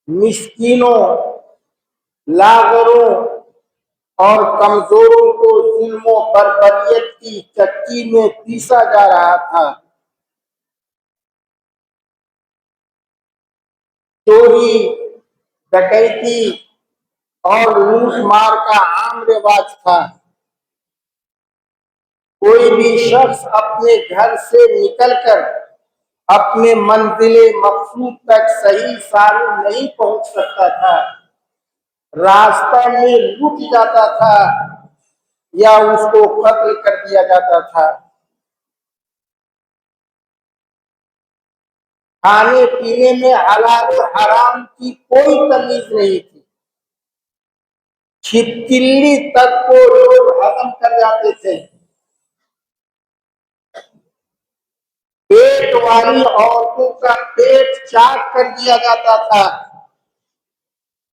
مسکینوں، لاغروں اور کمزوروں کو ظلم و بربریت کی چکی میں پیسا جا رہا تھا۔ چوری، ڈکیتی اور لوٹ مار کا عام رواج تھا۔ کوئی بھی شخص اپنے گھر سے نکل کر اپنے منزل مقصود تک صحیح سالم نہیں پہنچ سکتا تھا۔ راستہ میں لٹ جاتا تھا یا اس کو قتل کر دیا جاتا تھا۔ کھانے پینے میں حلال و حرام کی کوئی تمیز نہیں تھی۔ چھپکلی تک کو لوگ ہضم کر جاتے تھے۔ پیٹ والی عورتوں کا پیٹ چاک کر دیا جاتا تھا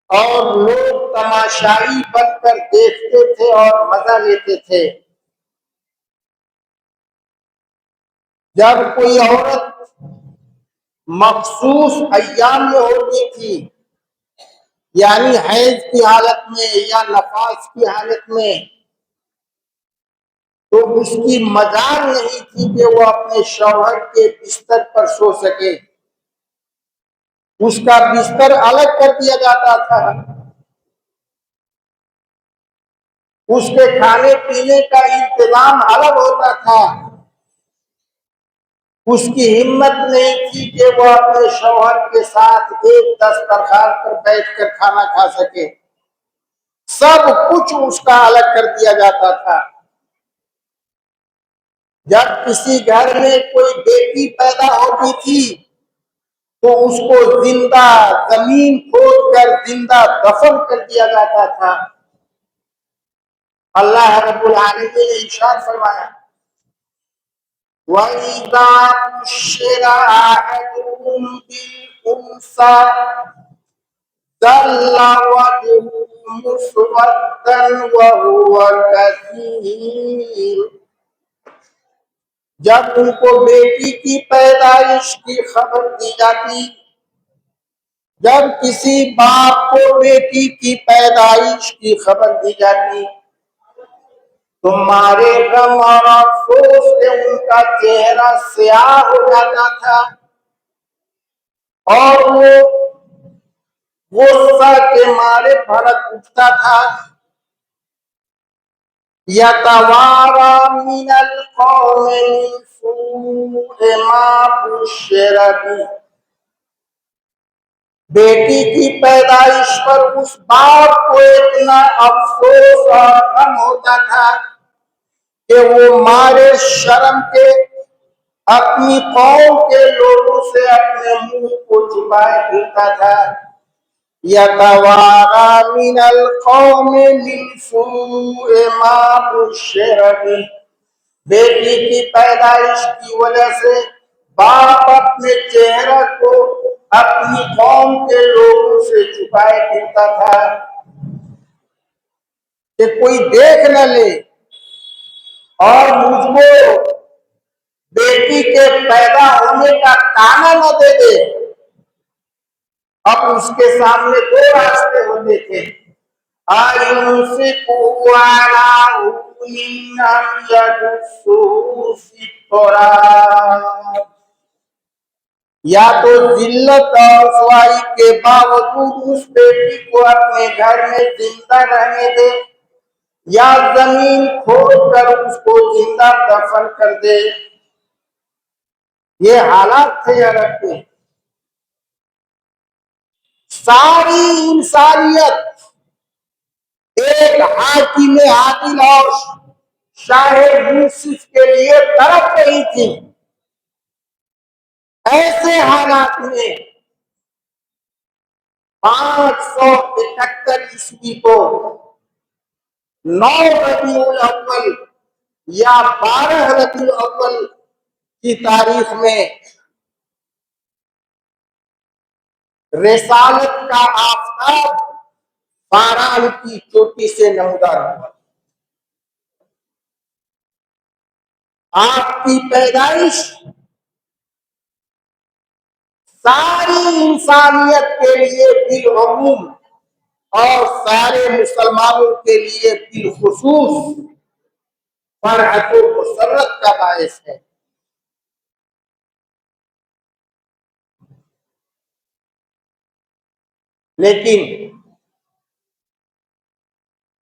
اور لوگ تماشائی بن کر دیکھتے تھے اور مزہ لیتے تھے۔ جب کوئی عورت مخصوص ایام میں ہوتی تھی، یعنی حیض کی حالت میں یا نفاس کی حالت میں، تو اس کی مجال نہیں تھی کہ وہ اپنے شوہر کے بستر پر سو سکے۔ اس کا بستر الگ کر دیا جاتا تھا۔ اس کے کھانے پینے کا انتظام الگ ہوتا تھا۔ اس کی ہمت نہیں تھی کہ وہ اپنے شوہر کے ساتھ ایک دسترخوان پر بیٹھ کر کھانا کھا سکے۔ سب کچھ اس کا الگ کر دیا جاتا تھا۔ جب کسی گھر میں کوئی بیٹی پیدا ہوتی تھی تو اس کو زندہ زمین کھود کر زندہ دفن کر دیا جاتا تھا۔ اللہ رب العالمین نے ارشاد فرمایا، وَإِذَا بُشِّرَ أَحَدُهُم بِالْأُنثَىٰ ظَلَّ وَجْهُهُ مُسْوَدًّا وَهُوَ كَظِيمٌ۔ جب ان کو بیٹی کی پیدائش کی خبر دی جاتی، جب کسی باپ کو بیٹی کی پیدائش کی خبر دی جاتی، تمہارے غم اور افسوس سے ان کا چہرہ سیاہ ہو جاتا تھا اور وہ غصہ کے مارے بھڑک اٹھتا تھا۔ يَتَوَارَى مِنَ الْقَوْمِ مِنْ سُوءِ مَا بُشِّرَ بِهِ۔ بیٹی کی پیدائش پر اس باپ کو اتنا افسوس اور غم ہوتا تھا کہ وہ مارے شرم کے اپنی قوم کے لوگوں سے اپنے منہ کو چھپائے پھرتا تھا۔ يَتَوَارَى مِنَ الْقَوْمِ مِنْ سُوءِ مَا بُشِّرَ بِهِ۔ بیٹی کی پیدائش کی وجہ سے باپ اپنے چہرہ کو اپنی قوم کے لوگوں سے چھپائے پھرتا تھا کہ کوئی دیکھ نہ لے اور مجھ کو بیٹی کے پیدا ہونے کا تانا نہ دے دے۔ اب اس کے سامنے دو راستے ہوتے تھے، أَيُمْسِكُهُ عَلَىٰ هُنٍ أَمْ يَدُسُّهُ فِي التُّرَابِ۔ یا تو ذلت اور رسوائی کے باوجود اس بیٹی کو اپنے گھر میں زندہ رہنے دے یا زمین کھود کر اس کو زندہ دفن کر دے۔ یہ حالات تھے عرب کے۔ ساری انسانیت ایک حاکم عادل اور شاہ منصف کے لیے تڑپ رہی تھی۔ ایسے حالات میں 571 عیسوی کو 9 ربیع الاول یا 12 ربیع الاول کی تاریخ میں رسالت کا آفتاب باران کی چوٹی سے نمودار ہوا۔ آپ کی پیدائش ساری انسانیت کے لیے بالعموم اور سارے مسلمانوں کے لیے بالخصوص فرحت و مسرت کا باعث ہے۔ لیکن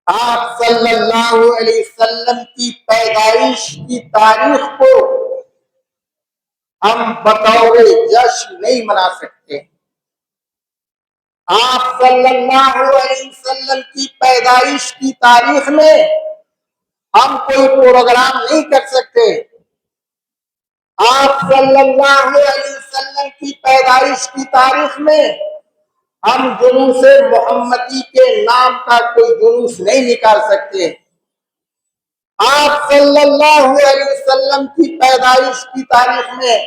آپ صلی اللہ علیہ وسلم کی پیدائش کی تاریخ کو ہم بطور جشن نہیں منا سکتے۔ آپ صلی اللہ علیہ وسلم کی پیدائش کی تاریخ میں ہم کوئی پروگرام نہیں کر سکتے۔ آپ صلی اللہ علیہ وسلم کی پیدائش کی تاریخ میں ہم جلوس محمدی کے نام کا کوئی جلوس نہیں نکال سکتے۔ آپ صلی اللہ علیہ وسلم کی پیدائش کی تاریخ میں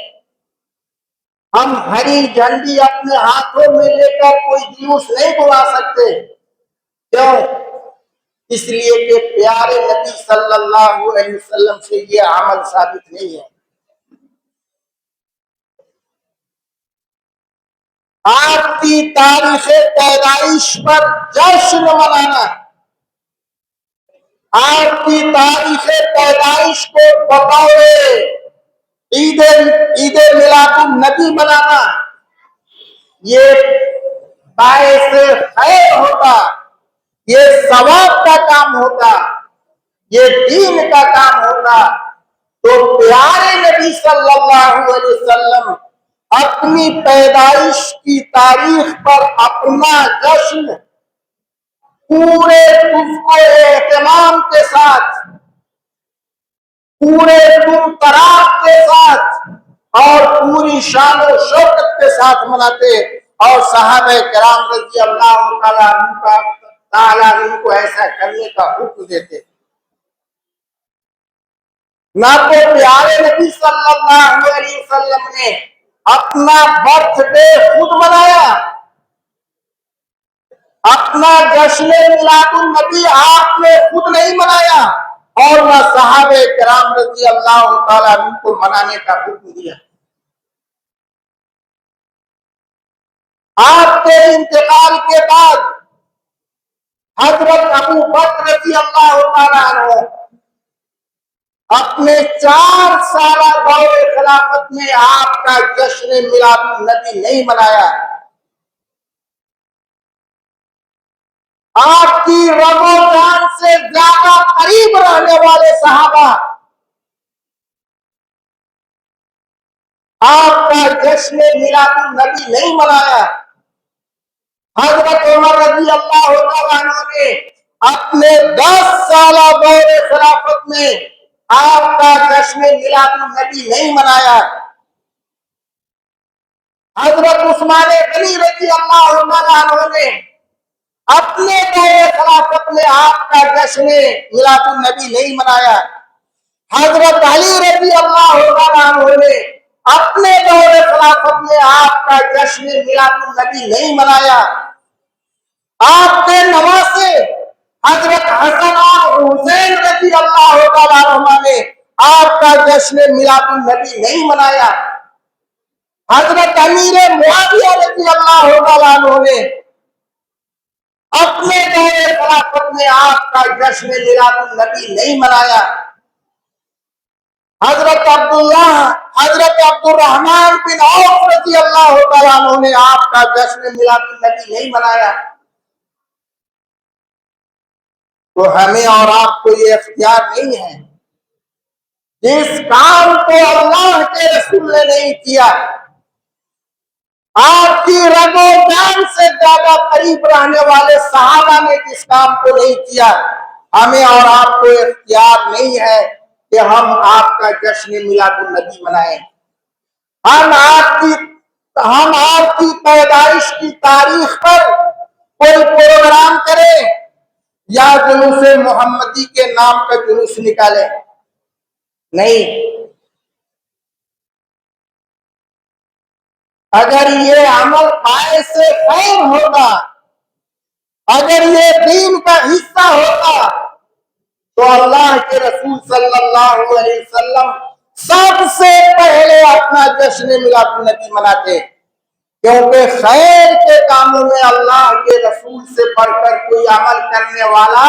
ہم ہری جھنڈی اپنے ہاتھوں میں لے کر کوئی جلوس نہیں گوا سکتے۔ کیوں؟ اس لیے کہ پیارے نبی صلی اللہ علیہ وسلم سے یہ عمل ثابت نہیں ہے۔ آپ کی تاریخ پیدائش پر جشن منانا، آپ کی تاریخ پیدائش کو بطور عید میلاد النبی منانا، یہ باعث خیر ہوتا، یہ ثواب کا کام ہوتا، یہ دین کا کام ہوتا، تو پیارے نبی صلی اللہ علیہ وسلم اپنی پیدائش کی تاریخ پر اپنا جشن پورے اہتمام کے ساتھ، پورے طراب کے ساتھ اور پوری شان و شوکت کے ساتھ مناتے، اور صحابہ کرام رضی اللہ تعالیٰ عنہ کو ایسا کرنے کا حکم دیتے۔ نہ تو پیارے نبی صلی اللہ علیہ وسلم نے اپنا برتھ ڈے خود منایا، اپنا جشن میلاد النبی آپ نے خود نہیں منایا، اور نہ صحابہ کرام رضی اللہ تعالیٰ عنہ کو منانے کا حکم دیا۔ آپ کے انتقال کے بعد حضرت ابو بکر رضی اللہ تعالیٰ عنہ اپنے 4 سالہ دور خلافت میں آپ کا جشن میلاد النبی نہیں منایا۔ آپ کی رگ و جان سے زیادہ قریب رہنے والے صحابہ آپ کا جشن میلاد النبی نہیں منایا۔ حضرت عمر رضی اللہ تعالیٰ عنہ نے اپنے 10 سالہ دور خلافت میں آپ کا جشن میلاد النبی نہیں منایا۔ حضرت عثمان غنی رضی اللہ تعالیٰ عنہ نے اپنے دور خلافت میں آپ کا جشن میلاد النبی نہیں منایا۔ حضرت علی رضی اللہ تعالیٰ عنہ نے اپنے دور خلافت میں آپ کا جشن میلاد النبی نہیں منایا۔ آپ کے نواسے حضرت حسن اور حسین رضی اللہ تعالیٰ عنہ نے آپ کا جشن میلاد النبی نہیں منایا۔ حضرت امیر معاویہ رضی اللہ تعالیٰ عنہ نے اپنے دور خلافت میں آپ کا جشن میلاد النبی نہیں منایا۔ حضرت عبد الرحمن بن عوف رضی اللہ تعالیٰ عنہ نے آپ کا جشن میلاد النبی نہیں منایا۔ تو ہمیں اور آپ کو یہ اختیار نہیں ہے، جس کام کو اللہ کے رسول نے نہیں کیا، آپ کی رگ و جان سے زیادہ قریب رہنے والے صحابہ نے جس کام کو نہیں کیا، ہمیں اور آپ کو اختیار نہیں ہے کہ ہم آپ کا جشن میلاد النبی منائیں۔ ہم آپ کی پیدائش کی تاریخ پر کوئی پروگرام کریں یا جلوس محمدی کے نام کا جلوس نکالیں، نہیں۔ اگر یہ عمل باعث خیر ہوگا، اگر یہ دین کا حصہ ہوگا، تو اللہ کے رسول صلی اللہ علیہ وسلم سب سے پہلے اپنا جشن میلاد النبی مناتے۔ کیونکہ خیر کے کاموں میں اللہ کے رسول سے بڑھ کر کوئی عمل کرنے والا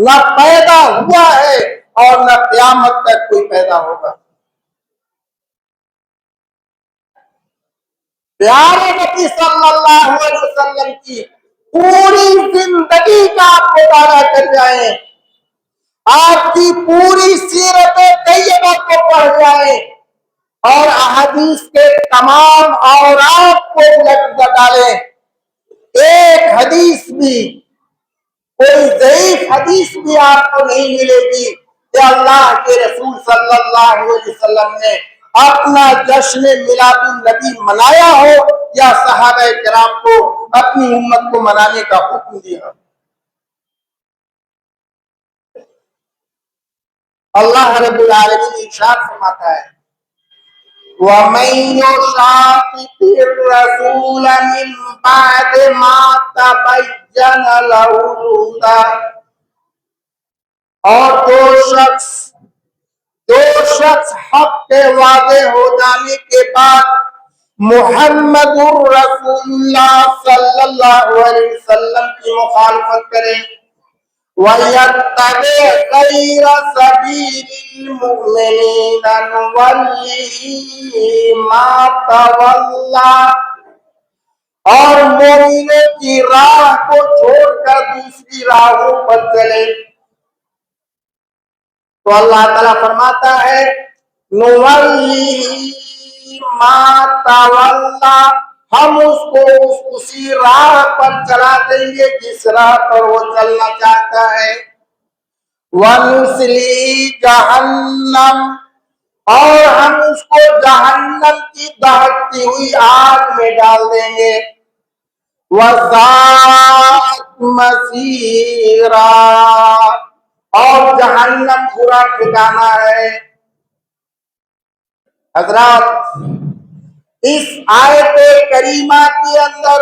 نہ پیدا ہوا ہے اور نہ قیامت تک کوئی پیدا ہوگا۔ پیارے نبی صلی اللہ علیہ وسلم کی پوری زندگی کا آپ مطالعہ کر جائیں، آپ کی پوری سیرت طیبہ کو پڑھ جائیں اور احادیث کے تمام اوراق کو الٹ ڈالیں، ایک حدیث بھی، کوئی ضعیف حدیث بھی آپ کو نہیں ملے گی کہ اللہ کے رسول صلی اللہ علیہ وسلم نے اپنا جشن میلاد النبی منایا ہو یا صحابہ کرام کو اپنی امت کو منانے کا حکم دیا۔ اللہ رب العالمین ارشاد فرماتا ہے وَمَن يُشَاقِقِ الرَّسُولَ مِن بَعْدِ مَا تَبَيَّنَ لَهُ الْهُدَىٰ، اور جو شخص حق کے واضح ہو جانے کے بعد محمد الرسول اللہ صلی اللہ علیہ وسلم کی مخالفت کرے، وَيَتَّبِعْ غَيْرَ سَبِيلِ الْمُؤْمِنِينَ نُوَلِّهِ مَا تَوَلَّىٰ، اور مومنوں کی راہ کو چھوڑ کر دوسری راہوں پر چلے، تو اللہ تعالیٰ فرماتا ہے نُوَلِّهِ مَا تَوَلَّىٰ، ہم اس کو اسی راہ پر چلا دیں گے جس راہ پر وہ چلنا چاہتا ہے، وَنُصْلِهِ جَهَنَّمَ، اور ہم اس کو جہنم کی دہکتی ہوئی آگ میں ڈال دیں گے، وَسَاءَتْ مَصِيرًا، اور جہنم برا ٹھکانہ ہے۔ حضرات، اس آیت کریمہ کے اندر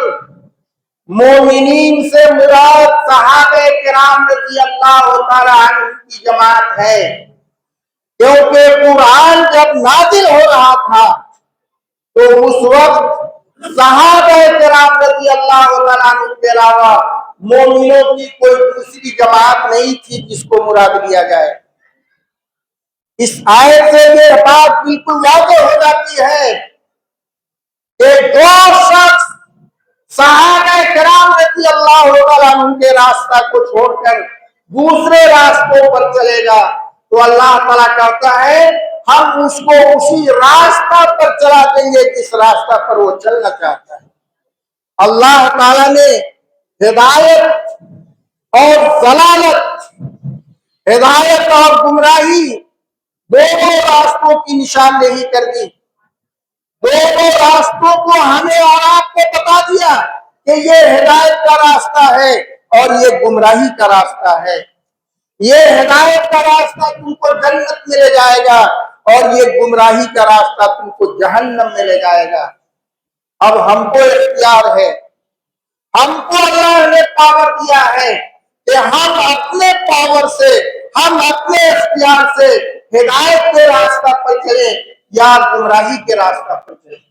مومنین سے مراد صحابہ کرام رضی اللہ تعالی عنہ کی جماعت ہے، کیونکہ قرآن جب نازل ہو رہا تھا تو اس وقت صحابہ کرام رضی اللہ تعالی عنہ کے علاوہ مومنوں کی کوئی دوسری جماعت نہیں تھی جس کو مراد لیا جائے۔ اس آیت سے یہ بات بالکل واضح ہو جاتی ہے کہ جو شخص صحابہ کرام رضی اللہ تعالیٰ عنہ کے راستہ کو چھوڑ کر دوسرے راستوں پر چلے گا تو اللہ تعالیٰ کہتا ہے ہم اس کو اسی راستہ پر چلا دیں گے جس راستہ پر وہ چلنا چاہتا ہے۔ اللہ تعالیٰ نے ہدایت اور ضلالت، ہدایت اور گمراہی دونوں راستوں کی نشاندہی کر دی، دونوں راستوں کو ہمیں اور آپ کو بتا دیا کہ یہ ہدایت کا راستہ ہے اور یہ گمراہی کا راستہ ہے، یہ ہدایت کا راستہ تم کو جنت میں لے جائے گا اور یہ گمراہی کا راستہ تم کو جہنم میں لے جائے گا۔ اب ہم کو اختیار ہے، ہم کو اللہ نے پاور دیا ہے کہ ہم اپنے پاور سے، ہم اپنے اختیار سے ہدایت کے راستہ پر چلیں یا گمراہی کے راستہ پر چلیں۔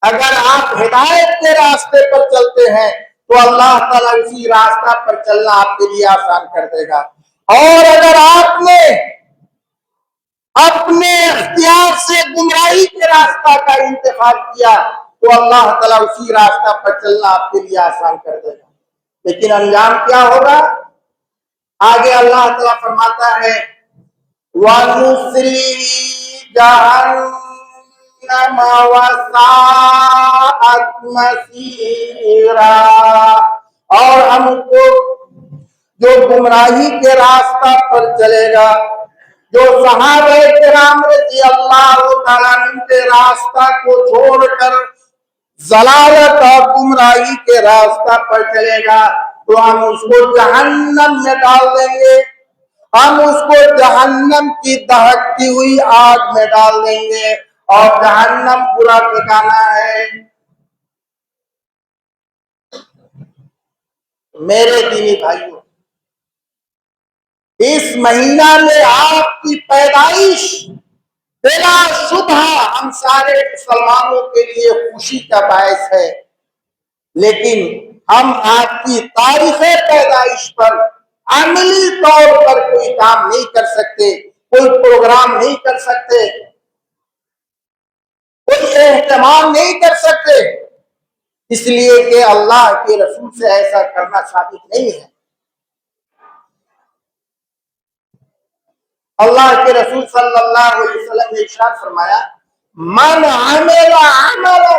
اگر آپ ہدایت کے راستے پر چلتے ہیں تو اللہ تعالیٰ اسی راستہ پر چلنا آپ کے لیے آسان کر دے گا، اور اگر آپ نے اپنے اختیار سے گمراہی کے راستہ کا انتخاب کیا تو اللہ تعالیٰ اسی راستہ پر چلنا آپ کے لیے آسان کر دے گا، لیکن انجام کیا ہوگا؟ آگے اللہ تعالیٰ فرماتا ہے وَنُصْلِهِ جَهَنَّمَ وَسَاءَتْ مَصِيرًا، اور ہم کو جو گمراہی کے راستہ پر چلے گا، جو صحابہ کرام رضی اللہ تعالیٰ عنہ کے راستہ کو چھوڑ کر ضلالت اور گمراہی کے راستہ پر چلے گا تو ہم اس کو جہنم میں ڈال دیں گے، ہم اس کو جہنم کی دہکتی ہوئی آگ میں ڈال دیں گے، اور جہنم برا ٹھکانہ ہے۔ میرے دینی بھائیوں، اس مہینہ میں آپ کی پیدائش بلا شبہ ہم سارے مسلمانوں کے لیے خوشی کا باعث ہے، لیکن ہم آپ کی تاریخ پیدائش پر عملی طور پر کوئی کام نہیں کر سکتے، کوئی پروگرام نہیں کر سکتے، کوئی اہتمام نہیں کر سکتے، اس لیے کہ اللہ کے رسول سے ایسا کرنا ثابت نہیں ہے۔ اللہ کے رسول صلی اللہ علیہ وسلم نے ارشاد فرمایا، من عمل عملا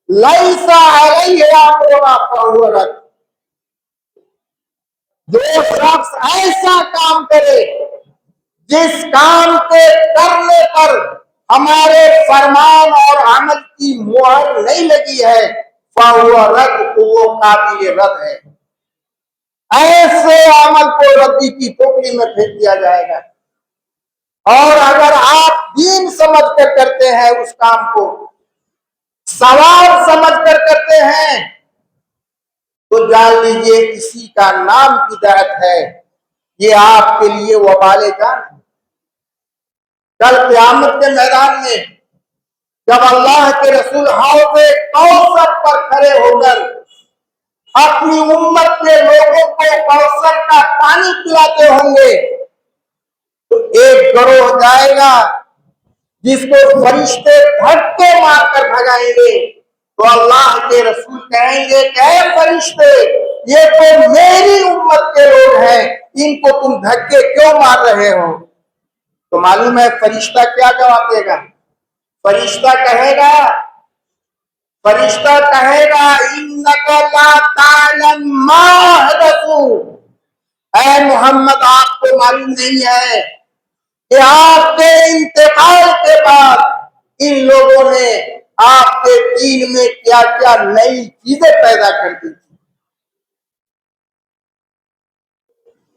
لیس علیہ امرنا فہو رد۔ جو شخص ایسا کام کرے جس کام کے کرنے پر ہمارے فرمان اور عمل کی مہر نہیں لگی ہے، فہو رد، تو وہ قابل رد ہے۔ ایسے عمل کو ردی کی ٹوکری میں پھینک دیا جائے گا۔ اور اگر آپ دین سمجھ کر کرتے ہیں اس کام کو، ثواب سمجھ کر کرتے ہیں، تو جان لیجیے اسی کا نام بدعت ہے، یہ آپ کے لیے وبال جان ہے۔ کل قیامت کے میدان میں جب اللہ کے رسول حوض کوثر پر کھڑے ہو کر اپنی امت کے لوگوں کو کوثر کا پانی پلاتے ہوں گے، تو ایک گروہ جائے گا جس کو فرشتے دھکے مار کر بھگائیں گے، تو اللہ کے رسول کہیں گے کہ اے فرشتے، یہ تو میری امت کے لوگ ہیں، ان کو تم دھکے کیوں مار رہے ہو؟ تو معلوم ہے فرشتہ کیا جواب دے گا؟ فرشتہ کہے گا انک لا تعلم ما حدثوا، اے محمد آپ کو معلوم نہیں ہے کہ آپ کے انتقال کے بعد ان لوگوں نے آپ کے دین میں کیا کیا نئی چیزیں پیدا کر دی تھی۔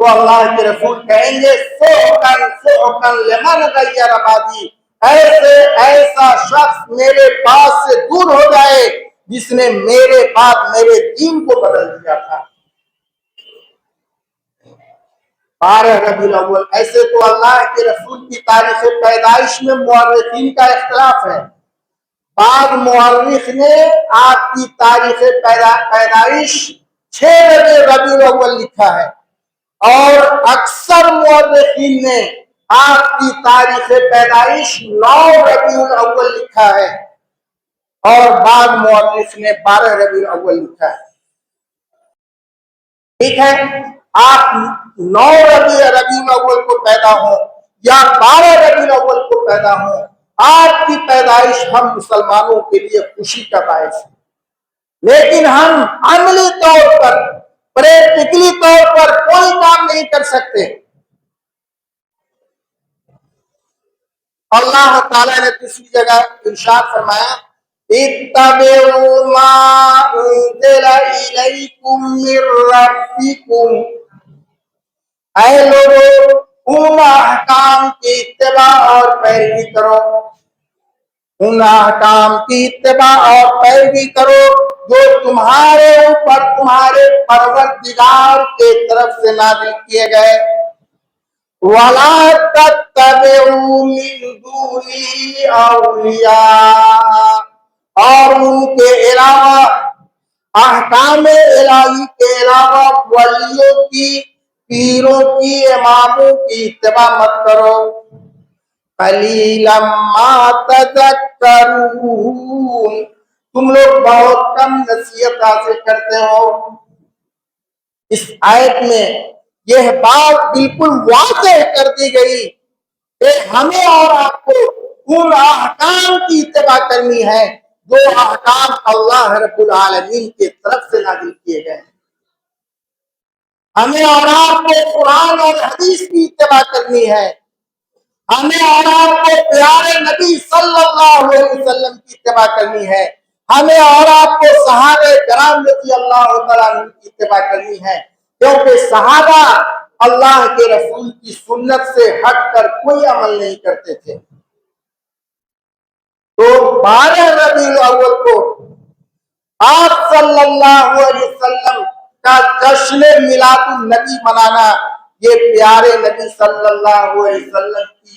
تو اللہ کے رسول کہیں گے سحقاً لمن غیر بعدی، ایسا شخص میرے پاس سے دور ہو جائے جس نے میرے بعد میرے دین کو بدل دیا تھا۔ 12 ربیع الاول، ایسے تو اللہ کے رسول کی تاریخ پیدائش میں مورخین کا اختلاف ہے۔ بعض مورخ نے آپ کی تاریخ پیدائش 6 ربیع الاول لکھا ہے، اور اکثر مورخین نے آپ کی تاریخ پیدائش 9 ربیع الاول لکھا ہے، اور بعض مورخ نے 12 ربیع الاول لکھا ہے۔ ٹھیک ہے، آپ 9 ربیع الاول کو پیدا ہوں یا 12 ربیع الاول کو پیدا ہوں، آپ کی پیدائش ہم مسلمانوں کے لیے خوشی کا باعث ہے، لیکن ہم عملی طور پر، پریکٹیکلی طور پر کوئی کام نہیں کر سکتے۔ اللہ تعالیٰ نے دوسری جگہ ارشاد فرمایا، اتبعوا ما انزل الیکم من ربکم، اے لوگوں ان احکام کی اتباع اور پیروی کرو، ان احکام کی اتباع اور پیروی کرو جو تمہارے اوپر تمہارے پروردگار کے طرف سے نازل کیے گئے۔ وَلَا تَتَّبِعُوا مِن دُونِهِ أَوْلِيَاءَ، اور ان کے علاوہ، احکام الہی کے علاوہ ولیوں کی، پیروں کی، اماموں کی اتباع مت کرو۔ قَلِيلًا مَا تَذَكَّرُونَ، تم لوگ بہت کم نصیحت حاصل کرتے ہو۔ اس آیت میں یہ بات بالکل واضح کر دی گئی کہ ہمیں اور آپ کو ان احکام کی اتباع کرنی ہے جو احکام اللہ رب العالمین کی طرف سے نازل کیے گئے ہیں۔ ہمیں اور آپ کو قرآن اور حدیث کی اتباع کرنی ہے، ہمیں اور آپ کو پیارے نبی صلی اللہ علیہ وسلم کی اتباع کرنی ہے، ہمیں اور آپ کو صحابہ کرام رضی اللہ تعالیٰ عنہ کی اتباع کرنی ہے، کیونکہ صحابہ اللہ کے رسول کی سنت سے ہٹ کر کوئی عمل نہیں کرتے تھے۔ تو 12 ربیع الاول کو آپ صلی اللہ علیہ وسلم کا جشن میلاد النبی منانا، یہ پیارے نبی صلی اللہ علیہ وسلم کی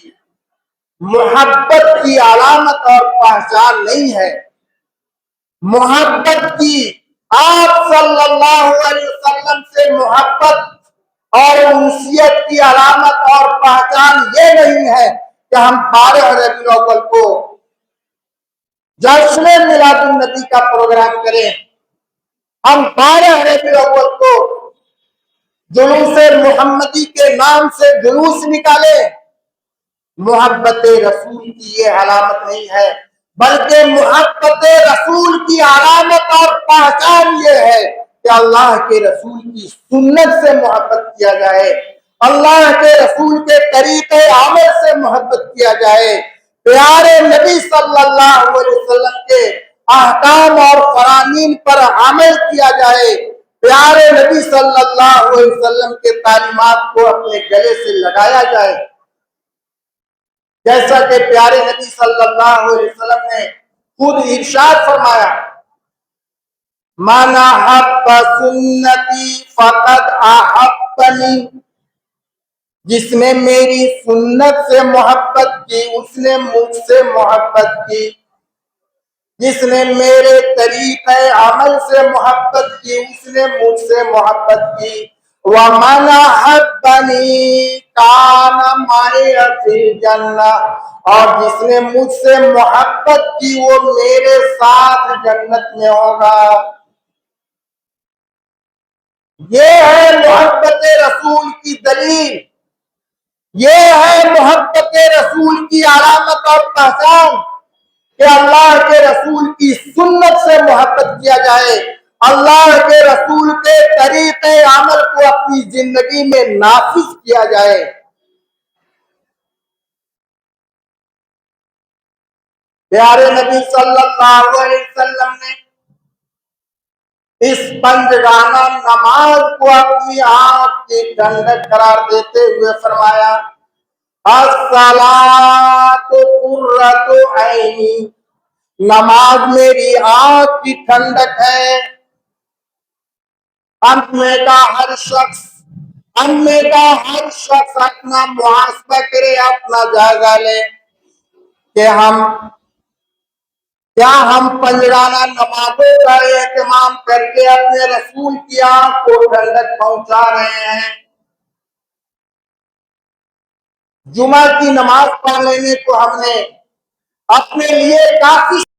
محبت کی علامت اور پہچان نہیں ہے۔ محبت کی، آپ صلی اللہ علیہ وسلم سے محبت اور انسیت کی علامت اور پہچان یہ نہیں ہے کہ ہم 12 ربیع الاول کو جشن میلاد النبی کا پروگرام کریں، ہم 12 ربیع الاول کو جلوس محمدی کے نام سے جلوس نکالے۔ محبت رسول کی یہ علامت نہیں ہے، بلکہ محبت رسول کی علامت اور پہچان یہ ہے کہ اللہ کے رسول کی سنت سے محبت کیا جائے، اللہ کے رسول کے طریقے عمل سے محبت کیا جائے، پیارے نبی صلی اللہ علیہ وسلم کے احکام اور فرامین پر عمل کیا جائے، پیارے نبی صلی اللہ علیہ وسلم کے تعلیمات کو اپنے گلے سے لگایا جائے، جیسا کہ پیارے نبی صلی اللہ علیہ وسلم نے خود ارشاد فرمایا، من احب سنتی فقد احبنی، جس نے میری سنت سے محبت کی اس نے مجھ سے محبت کی، جس نے میرے طریقے عمل سے محبت کی اس نے مجھ سے محبت کی، وَمَنْ أَحَبَّنِي كَانَ مَعِيَ فِي الْجَنَّةِ، اور جس نے مجھ سے محبت کی وہ میرے ساتھ جنت میں ہوگا۔ یہ ہے محبت رسول کی دلیل، یہ ہے محبت رسول کی علامت اور پہچان کہ اللہ کے رسول کی سنت سے محبت کیا جائے، اللہ کے رسول کے طریقے عمل کو اپنی زندگی میں نافذ کیا جائے۔ پیارے نبی صلی اللہ علیہ وسلم نے اس پنجگانہ نماز کو اپنی آنکھ کی ٹھنڈک قرار دیتے ہوئے فرمایا، الصلاۃ قرۃ عینی، نماز میری آنکھ کی ٹھنڈک ہے۔ ہم میں کا ہر شخص اپنا محاسبہ کرے، اپنا جائزہ لے کہ کیا ہم پنجگانہ نمازوں کا اہتمام کر کے اپنے رسول کی آنکھ کو ٹھنڈک پہنچا رہے ہیں؟ جمعہ کی نماز پڑھ لینے کو ہم نے اپنے لیے کافی